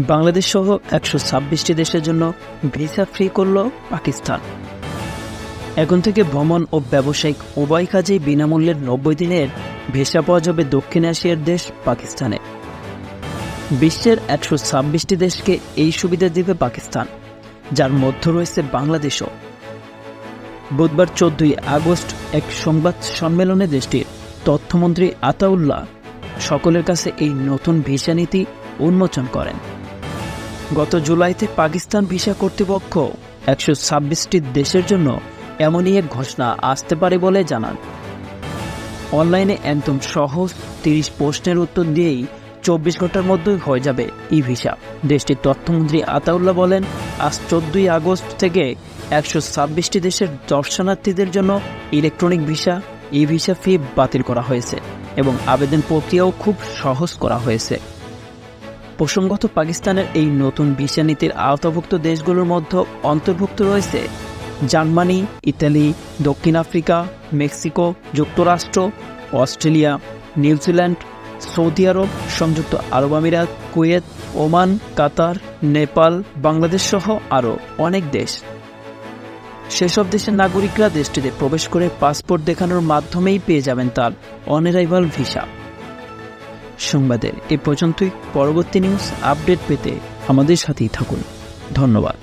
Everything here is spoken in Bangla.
বাংলাদেশ সহ 126টি দেশের জন্য ভিসা ফ্রি করল পাকিস্তান। এখন থেকে ভ্রমণ ও ব্যবসায়িক উভয় কাজেই বিনামূল্যের 90 দিনের ভিসা পাওয়া যাবে দক্ষিণ এশিয়ার দেশ পাকিস্তানে। বিশ্বের 126টি দেশকে এই সুবিধা দেবে পাকিস্তান, যার মধ্যে রয়েছে বাংলাদেশও। বুধবার 14 আগস্ট এক সংবাদ সম্মেলনে দেশটির তথ্যমন্ত্রী আতাউল্লাহ সকলের কাছে এই নতুন ভিসা নীতি উন্মোচন করেন। গত জুলাইতে পাকিস্তান ভিসা কর্তৃপক্ষ 126টি দেশের জন্য এমনই এক ঘোষণা আসতে পারে বলে জানান। অনলাইনে একদম সহজ 30 প্রশ্নের উত্তর দিয়েই 24 ঘন্টার মধ্যেই হয়ে যাবে ই ভিসা। দেশটির তথ্যমন্ত্রী আতাউল্লাহ বলেন, আজ 14 আগস্ট থেকে 126টি দেশের দর্শনার্থীদের জন্য ইলেকট্রনিক ভিসা ই ভিসা ফি বাতিল করা হয়েছে এবং আবেদন প্রক্রিয়াও খুব সহজ করা হয়েছে। প্রসঙ্গত, পাকিস্তানের এই নতুন ভিসা নীতির আওতাভুক্ত দেশগুলোর মধ্যে অন্তর্ভুক্ত রয়েছে জার্মানি, ইতালি, দক্ষিণ আফ্রিকা, মেক্সিকো, যুক্তরাষ্ট্র, অস্ট্রেলিয়া, নিউজিল্যান্ড, সৌদি আরব, সংযুক্ত আরব আমিরাত, কুয়েত, ওমান, কাতার, নেপাল, বাংলাদেশ সহ আরও অনেক দেশ। সেসব দেশের নাগরিকরা দেশটিতে প্রবেশ করে পাসপোর্ট দেখানোর মাধ্যমেই পেয়ে যাবেন তার অন অ্যারাইভাল ভিসা। সংবাদের এ পর্যন্তই। পরবর্তী নিউজ আপডেট পেতে আমাদের সাথেই থাকুন। ধন্যবাদ।